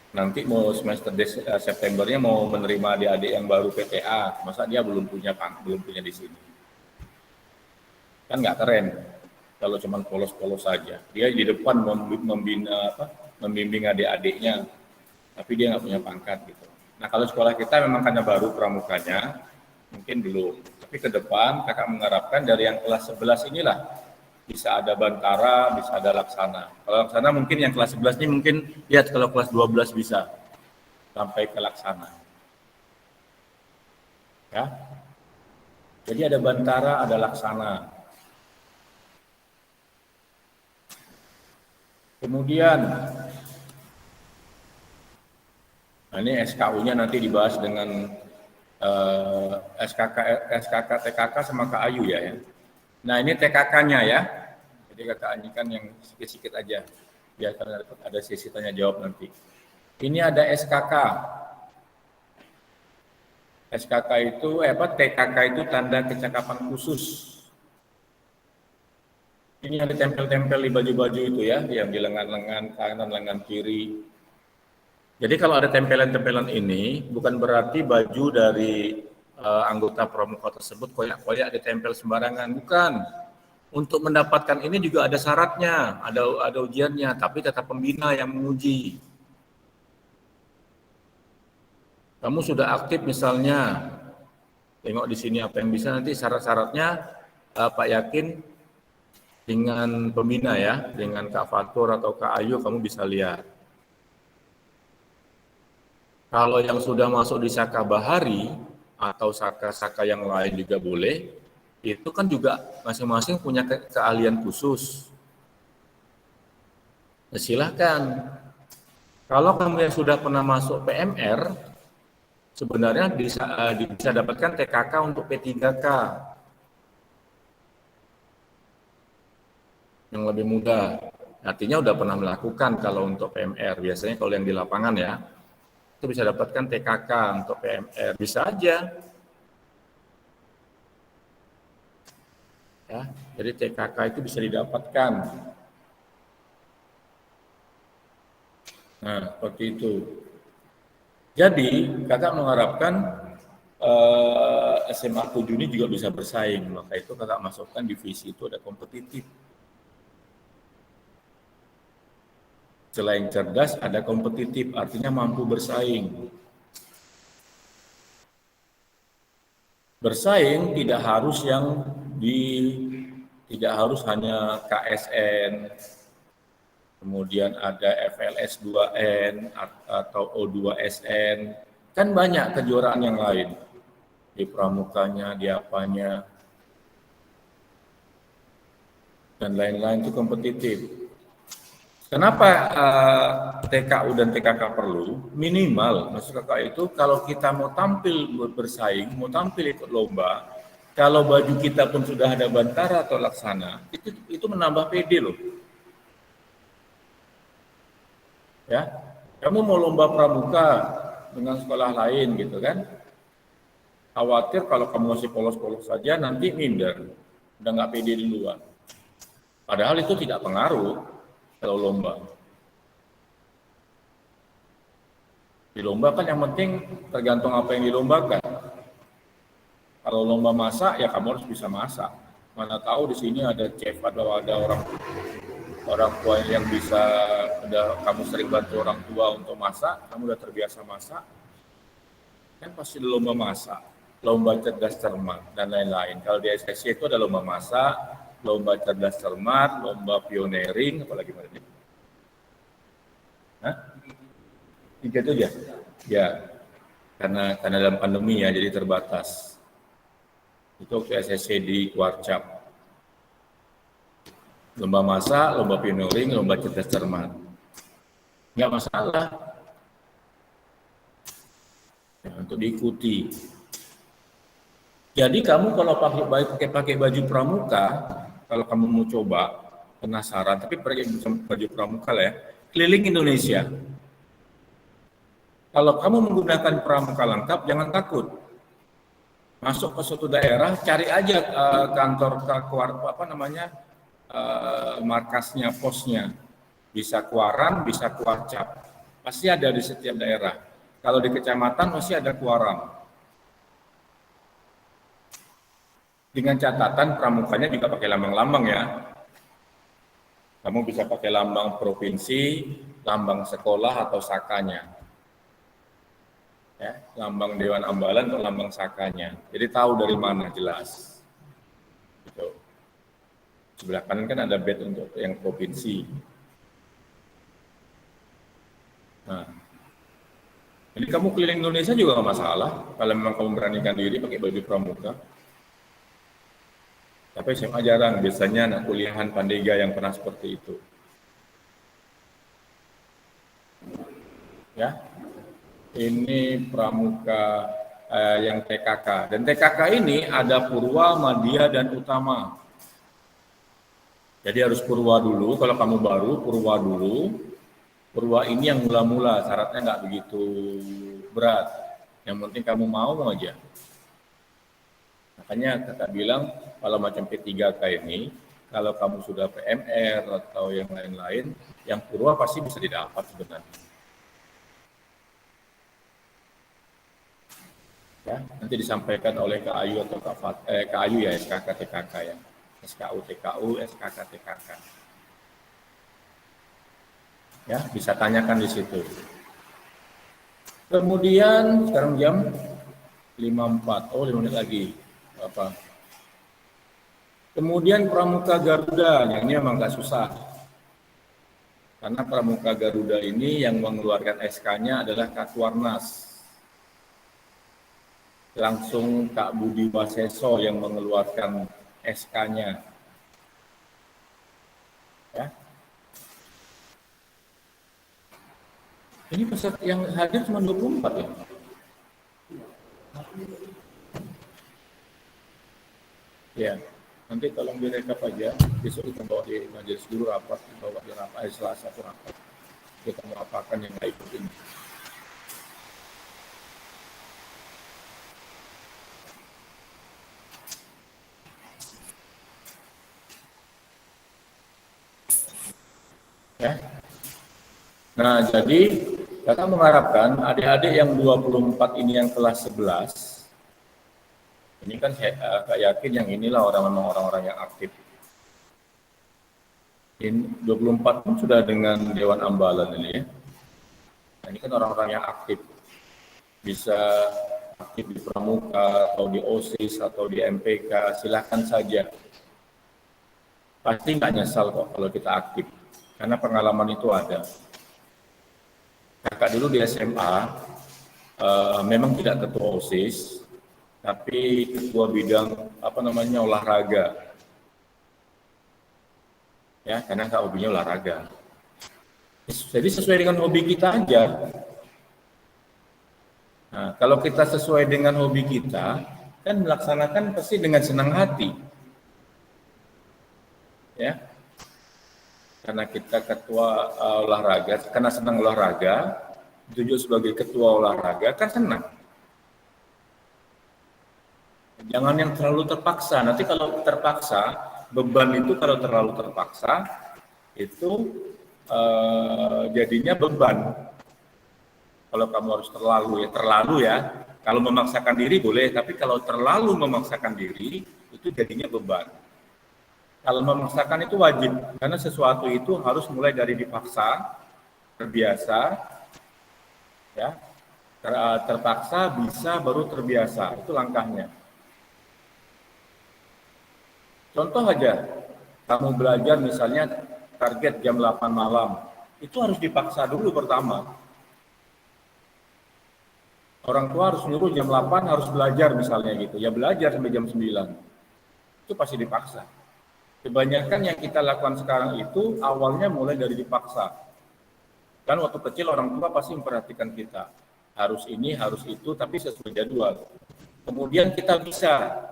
Nanti mau semester Septembernya mau menerima adik-adik yang baru PTA, masa dia belum punya di sini. Kan nggak keren kalau cuma polos-polos saja. Dia di depan membimbing adik-adiknya, tapi dia nggak punya pangkat gitu. Nah, kalau sekolah kita memang karena baru pramukanya, mungkin belum. Tapi ke depan kakak mengharapkan dari yang kelas 11 inilah bisa ada bantara, bisa ada laksana. Kalau laksana mungkin yang kelas 11 ini mungkin lihat kalau kelas 12 bisa sampai ke laksana. Ya. Jadi ada bantara, ada laksana. Kemudian nah ini SKU-nya nanti dibahas dengan SKK, TKK sama Kak Ayu ya. Nah ini TKK-nya ya. Jadi Kakak Ani kan yang sedikit-sedikit aja. Ya karena ada sesi tanya jawab nanti. Ini ada SKK. SKK itu TKK itu tanda kecakapan khusus. Ini yang ditempel-tempel di baju-baju itu ya, yang di lengan-lengan kanan, lengan kiri. Jadi kalau ada tempelan-tempelan ini, bukan berarti baju dari anggota pramuka tersebut koyak-koyak ditempel sembarangan, bukan. Untuk mendapatkan ini juga ada syaratnya, ada ujiannya, tapi tetap pembina yang menguji. Kamu sudah aktif misalnya, tengok di sini apa yang bisa, nanti syarat-syaratnya Pak Yakin dengan pembina ya, dengan Kak Fatur atau Kak Ayu kamu bisa lihat. Kalau yang sudah masuk di Saka Bahari atau Saka-Saka yang lain juga boleh, itu kan juga masing-masing punya keahlian khusus. Nah, silahkan. Kalau kamu yang sudah pernah masuk PMR, sebenarnya bisa dapatkan TKK untuk P3K yang lebih mudah. Artinya udah pernah melakukan kalau untuk PMR. Biasanya kalau yang di lapangan ya, itu bisa dapatkan TKK untuk PMR. Bisa aja. Ya, jadi TKK itu bisa didapatkan. Nah, seperti itu. Jadi, kakak mengharapkan SMA 7 ini juga bisa bersaing. Maka itu kakak masukkan divisi itu ada kompetitif. Selain cerdas, ada kompetitif, artinya mampu bersaing. Bersaing tidak harus tidak harus hanya KSN, kemudian ada FLS 2N atau O2SN, kan banyak kejuaraan yang lain. Di pramukanya, di apanya, dan lain-lain itu kompetitif. Kenapa TKU dan TKK perlu? Minimal, maksud kakak itu kalau kita mau tampil bersaing, mau tampil ikut lomba, kalau baju kita pun sudah ada bantara atau laksana, itu menambah PD loh. Ya, kamu mau lomba pramuka dengan sekolah lain gitu kan? Khawatir kalau kamu masih polos-polos saja nanti minder, udah nggak PD duluan. Padahal itu tidak pengaruh kalau lomba. Di lomba kan yang penting tergantung apa yang dilombakan. Kalau lomba masak ya kamu harus bisa masak. Mana tahu di sini ada chef atau ada orang tua yang bisa, kamu sering bantu orang tua untuk masak, kamu udah terbiasa masak, kan pasti ada lomba masak, lomba cerdas cermat dan lain-lain. Kalau di SSC itu ada lomba masak, lomba cerdas cermat, lomba pioneering, apalagi mana ini? Hah? 3 itu ya? Ya, karena dalam pandemi ya, jadi terbatas. Itu waktu SSC di Kuarcap. Lomba masak, lomba pioneering, lomba cerdas cermat. Nggak masalah. Ya, untuk diikuti. Jadi kamu kalau pakai baju pramuka, kalau kamu mau coba, penasaran, tapi pakai baju pramuka lah ya, keliling Indonesia. Kalau kamu menggunakan pramuka lengkap, jangan takut. Masuk ke suatu daerah, cari aja kantor markasnya, posnya. Bisa Kuaran, bisa Kuarcap. Pasti ada di setiap daerah. Kalau di kecamatan pasti ada Kuaran. Dengan catatan pramukanya juga pakai lambang-lambang ya. Kamu bisa pakai lambang provinsi, lambang sekolah atau sakanya. Ya, lambang Dewan Ambalan atau lambang sakanya. Jadi tahu dari mana jelas. Gitu. Sebelah kanan kan ada badge untuk yang provinsi. Nah, jadi kamu keliling Indonesia juga nggak masalah kalau memang kamu beranikan diri pakai baju pramuka. Tapi SMA jarang, biasanya anak kuliahan Pandega yang pernah seperti itu. Ya, ini pramuka yang TKK. Dan TKK ini ada Purwa, Madya, dan Utama. Jadi harus Purwa dulu, kalau kamu baru Purwa dulu. Purwa ini yang mula-mula, syaratnya nggak begitu berat. Yang penting kamu mau aja. Makanya kakak bilang, kalau macam P3K ini, kalau kamu sudah PMR atau yang lain-lain, yang Purwa pasti bisa didapat sebenarnya. Ya, nanti disampaikan oleh Kak Ayu atau Kak Ayu ya, SKK TKK ya. SKU TKU, SKK TKK. Ya, bisa tanyakan di situ. Kemudian sekarang jam 5.04, 5 menit lagi. Apa? Kemudian Pramuka Garuda, yang ini memang nggak susah. Karena Pramuka Garuda ini yang mengeluarkan SK-nya adalah Kakwarnas. Langsung Kak Budi Waseso yang mengeluarkan SK-nya. Ya. Ini peserta yang hadir cuma 24 ya? Ya, nanti tolong direkap aja. Besok kita bawa di majelis dulu rapat, bawa di rapat, Selasa itu rapat. Kita mau apakan yang nggak ikut ini. Ya. Nah, jadi kita mengharapkan adik-adik yang 24 ini yang kelas 11, ini kan saya yakin yang inilah orang-orang yang aktif. Ini 24 pun sudah dengan Dewan Ambalan ini ya. Nah, ini kan orang-orang yang aktif. Bisa aktif di Pramuka atau di OSIS atau di MPK, silakan saja. Pasti nggak nyesal kok kalau kita aktif, karena pengalaman itu ada. Kakak dulu di SMA, memang tidak ketua OSIS, tapi ketua bidang olahraga. Ya, karena Kak hobinya olahraga. Jadi sesuai dengan hobi kita aja. Nah, kalau kita sesuai dengan hobi kita, kan melaksanakan pasti dengan senang hati. Ya. Karena kita ketua olahraga, karena senang olahraga, ditunjuk sebagai ketua olahraga, kan senang. Jangan yang terlalu terpaksa. Nanti kalau terpaksa, beban itu kalau terlalu terpaksa, itu jadinya beban. Kalau kamu harus terlalu ya. Kalau memaksakan diri boleh, tapi kalau terlalu memaksakan diri, itu jadinya beban. Kalau memaksakan itu wajib, karena sesuatu itu harus mulai dari dipaksa, terbiasa, ya, terpaksa, bisa, baru terbiasa. Itu langkahnya. Contoh aja, kamu belajar misalnya target jam 8 malam, itu harus dipaksa dulu pertama. Orang tua harus nyuruh jam 8 harus belajar misalnya gitu, ya belajar sampai jam 9. Itu pasti dipaksa. Kebanyakan yang kita lakukan sekarang itu awalnya mulai dari dipaksa. Kan waktu kecil orang tua pasti memperhatikan kita. Harus ini, harus itu, tapi sesuai jadwal. Kemudian kita bisa.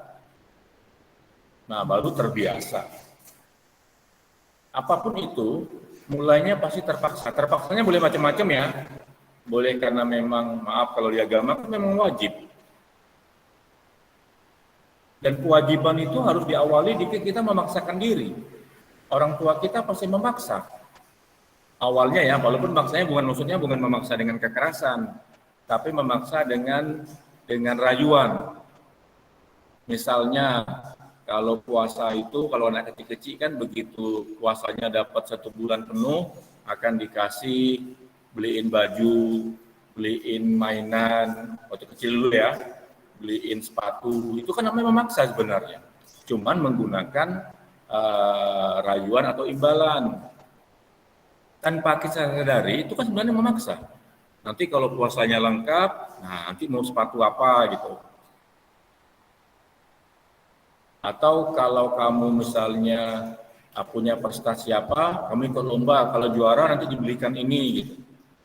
Nah, baru terbiasa. Apapun itu, mulainya pasti terpaksa. Terpaksanya boleh macam-macam ya. Boleh karena memang, maaf kalau di agama kan memang wajib. Dan kewajiban itu harus diawali jika kita memaksakan diri. Orang tua kita pasti memaksa. Awalnya ya, walaupun maksanya bukan memaksa dengan kekerasan, tapi memaksa dengan rayuan. Misalnya, kalau puasa itu, kalau anak kecil-kecil kan begitu puasanya dapat 1 bulan penuh, akan dikasih beliin baju, beliin mainan, waktu kecil dulu ya, beliin sepatu, itu kan namanya memaksa sebenarnya. Cuman menggunakan rayuan atau imbalan. Tanpa kita sadari, itu kan sebenarnya memaksa. Nanti kalau puasanya lengkap, nah nanti mau sepatu apa gitu. Atau kalau kamu misalnya punya prestasi apa, kamu ikut lomba, kalau juara nanti dibelikan ini gitu.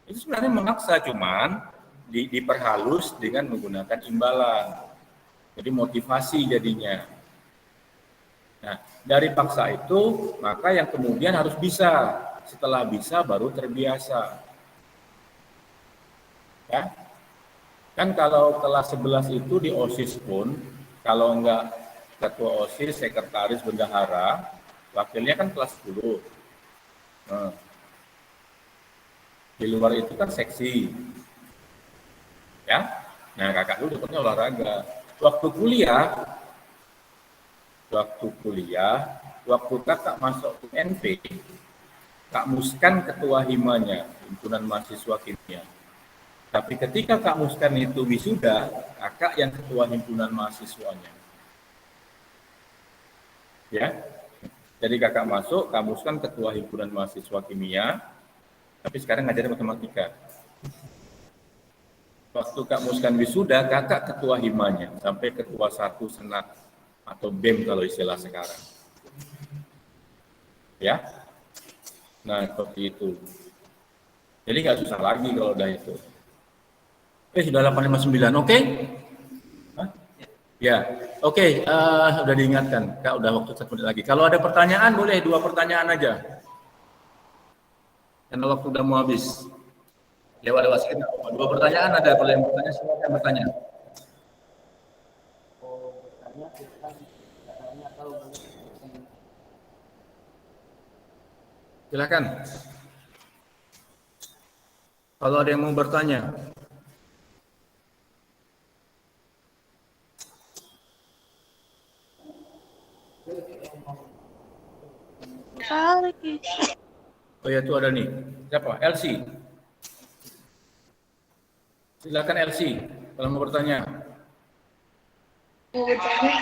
Itu sebenarnya memaksa, cuman diperhalus dengan menggunakan imbalan. Jadi motivasi jadinya. Nah, dari paksa itu, maka yang kemudian harus bisa. Setelah bisa, baru terbiasa. Ya. Kan kalau kelas 11 itu di OSIS pun, kalau enggak ketua OSIS, sekretaris, bendahara, wakilnya kan kelas 10. Nah, di luar itu kan seksi. Ya, nah kakak dulu dapatnya olahraga. Waktu kuliah, waktu kakak masuk UNP, Kak Muskan ketua himanya, himpunan mahasiswa kimia. Tapi ketika Kak Muskan itu wisuda, kakak yang ketua himpunan mahasiswanya. Ya, jadi kakak masuk, Kak Muskan ketua himpunan mahasiswa kimia, tapi sekarang ngajarin matematika. Waktu Kak Muskan wisuda, kakak ketua himanya, sampai ketua 1 senat atau BEM kalau istilah sekarang. Ya, nah seperti itu. Jadi nggak susah lagi kalau udah itu. Sudah 8:59, oke? Hah? Ya, oke. Udah diingatkan, Kak. Udah waktu 1 menit lagi. Kalau ada pertanyaan, boleh 2 pertanyaan aja. Karena waktu udah mau habis. Lewat sekitar 2 pertanyaan ada. Kalau yang bertanya, silakan bertanya. Silakan. Kalau ada yang mau bertanya. Oh ya, itu ada nih. Siapa? Elsie. Silakan Elsie, kalau mau bertanya.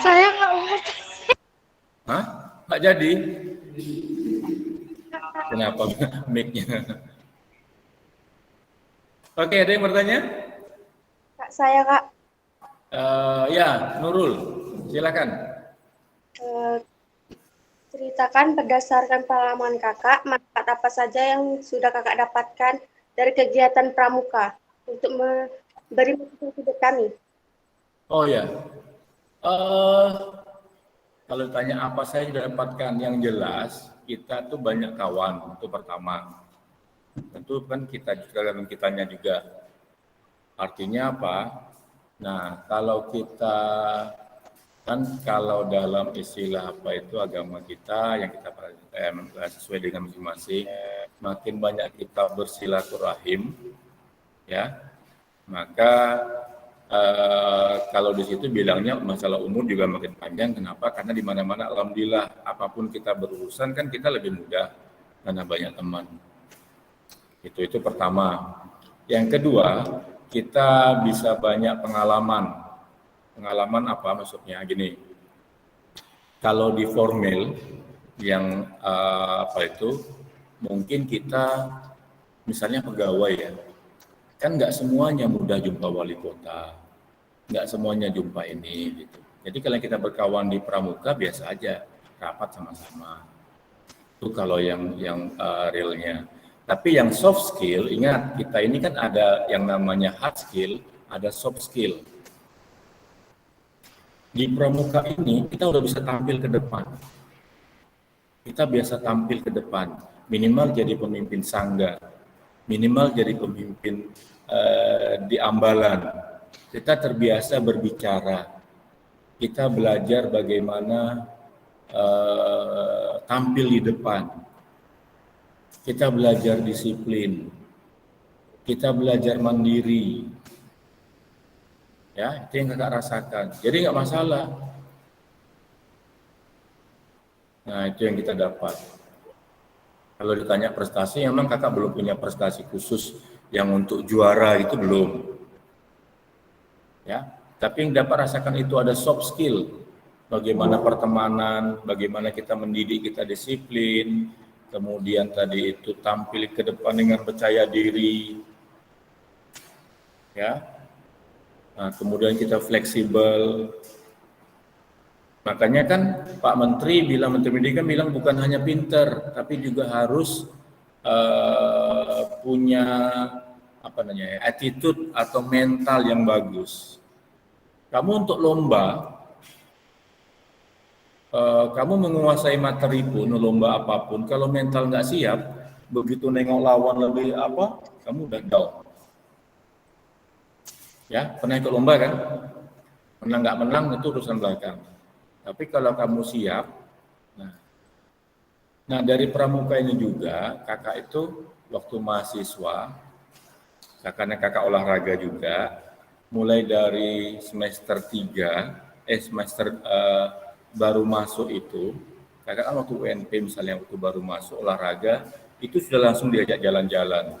Saya nggak mau bertanya. Hah? Nggak jadi? Kenapa mic-nya? Oke, ada yang bertanya? Kak, saya Kak. Ya, Nurul, silakan. Ceritakan berdasarkan pengalaman kakak, manfaat apa saja yang sudah kakak dapatkan dari kegiatan pramuka untuk memberi motivasi hidup kami. Oh ya, kalau tanya apa saya sudah dapatkan, yang jelas kita tuh banyak kawan, itu pertama. Tentu kan kita juga dan kitanya juga. Artinya apa? Nah, kalau kita kan kalau dalam istilah apa itu agama kita yang kita sesuai dengan masing-masing, makin banyak kita bersilaturahim, ya, maka kalau di situ bilangnya masalah umur juga makin panjang. Kenapa? Karena di mana-mana alhamdulillah apapun kita berurusan kan kita lebih mudah karena banyak teman. Itu pertama. Yang kedua, kita bisa banyak pengalaman. Pengalaman apa maksudnya? Gini, kalau di formal yang mungkin kita misalnya pegawai ya, kan nggak semuanya mudah jumpa wali kota, nggak semuanya jumpa ini gitu. Jadi kalau kita berkawan di pramuka biasa aja, rapat sama-sama. Itu kalau yang realnya. Tapi yang soft skill, ingat kita ini kan ada yang namanya hard skill, ada soft skill. Di pramuka ini kita udah bisa tampil ke depan. Kita biasa tampil ke depan, minimal jadi pemimpin sangga, minimal jadi pemimpin di ambalan. Kita terbiasa berbicara. Kita belajar bagaimana tampil di depan. Kita belajar disiplin. Kita belajar mandiri. Ya, itu yang kakak rasakan. Jadi nggak masalah. Nah, itu yang kita dapat. Kalau ditanya prestasi, memang kakak belum punya prestasi khusus yang untuk juara itu belum. Ya, tapi yang dapat rasakan itu ada soft skill. Bagaimana pertemanan, bagaimana kita mendidik, kita disiplin, kemudian tadi itu tampil ke depan dengan percaya diri. Ya. Nah, kemudian kita fleksibel. Makanya kan Pak Menteri bilang, Menteri Pendidikan bilang bukan hanya pinter, tapi juga harus punya attitude atau mental yang bagus. Kamu untuk lomba, kamu menguasai materi pun, lomba apapun, kalau mental nggak siap, begitu nengok lawan lebih kamu udah down. Ya, pernah ikut lomba kan? Menang nggak menang itu urusan belakang. Tapi kalau kamu siap, nah dari pramuka ini juga, kakak itu waktu mahasiswa, karena kakak olahraga juga, mulai dari semester 3, baru masuk itu, kakak kan waktu UNP misalnya waktu baru masuk olahraga, itu sudah langsung diajak jalan-jalan,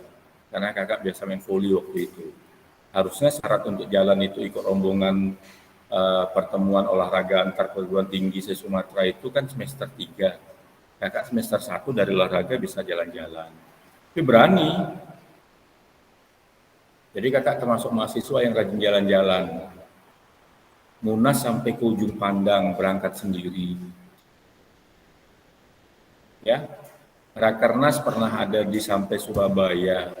karena kakak biasa main voli waktu itu. Harusnya syarat untuk jalan itu ikut rombongan pertemuan olahraga antar perguruan tinggi se-Sumatera itu kan semester 3. Kakak semester 1 dari olahraga bisa jalan-jalan. Tapi berani. Jadi kakak termasuk mahasiswa yang rajin jalan-jalan. Munas sampai ke ujung pandang, berangkat sendiri. Ya, Rakernas pernah ada di sampai Surabaya,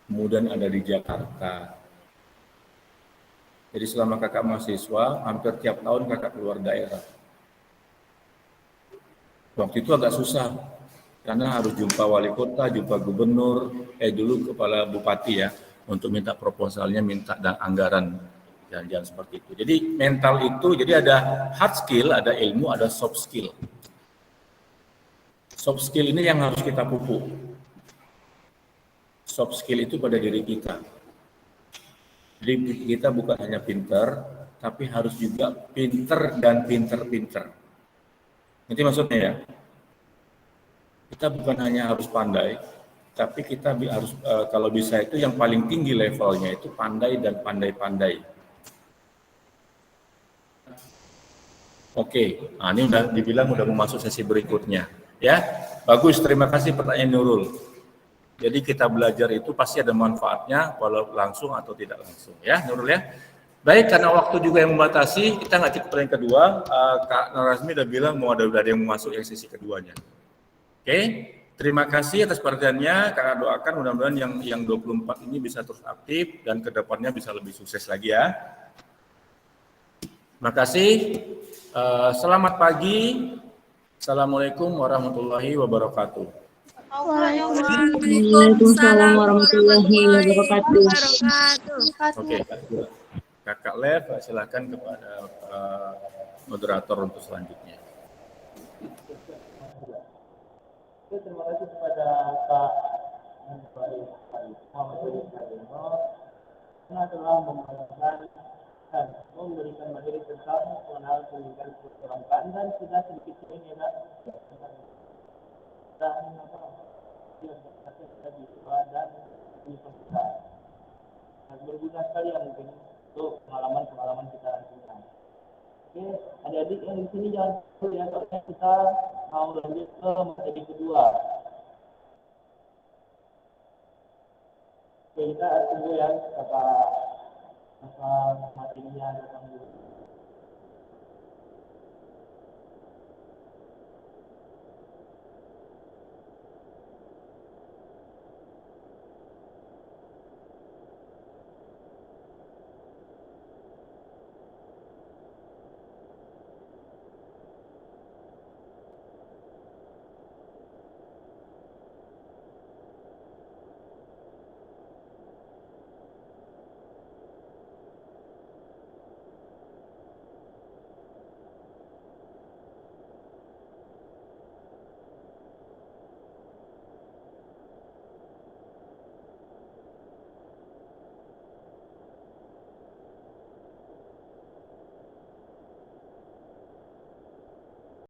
kemudian ada di Jakarta. Jadi selama kakak mahasiswa, hampir tiap tahun kakak keluar daerah. Waktu itu agak susah, karena harus jumpa wali kota, jumpa gubernur, dulu kepala bupati ya, untuk minta proposalnya, minta anggaran, jalan-jalan seperti itu. Jadi mental itu, jadi ada hard skill, ada ilmu, ada soft skill. Soft skill ini yang harus kita pupuk. Soft skill itu pada diri kita. Jadi kita bukan hanya pinter, tapi harus juga pinter dan pinter-pinter. Nanti maksudnya ya, kita bukan hanya harus pandai, tapi kita harus kalau bisa itu yang paling tinggi levelnya itu pandai dan pandai-pandai. Oke, nah ini udah dibilang udah mau masuk sesi berikutnya, ya. Bagus, terima kasih pertanyaan Nurul. Jadi kita belajar itu pasti ada manfaatnya, walau langsung atau tidak langsung, ya Nurul ya. Baik, karena waktu juga yang membatasi, kita nggak cek pertanyaan kedua. Kak Narasmi udah bilang mau udah ada yang mau masuk yang sesi keduanya. Oke, terima kasih atas perhatiannya. Kakak doakan mudah-mudahan yang 24 ini bisa terus aktif dan kedepannya bisa lebih sukses lagi ya. Terima kasih. Selamat pagi. Assalamualaikum warahmatullahi wabarakatuh. Waalaikumsalam warahmatullahi wabarakatuh. Oke, kakak Lev, silakan kepada moderator untuk selanjutnya. Terima kasih kepada Pak Menteri Muhammad Harino karena telah membagikan dan memberikan materi tentang mengenal pendidikan keperangkaan dan sudah sedikit ini ya dan kita di sekolah dan universitas. Dan berguna sekali ya mungkin untuk pengalaman kita nantinya. Oke, adik-adik yang di sini jangan dulu ya, soalnya kita mau lanjut ke materi kedua. Oke, kita tunggu ya kakak materinya datang dulu.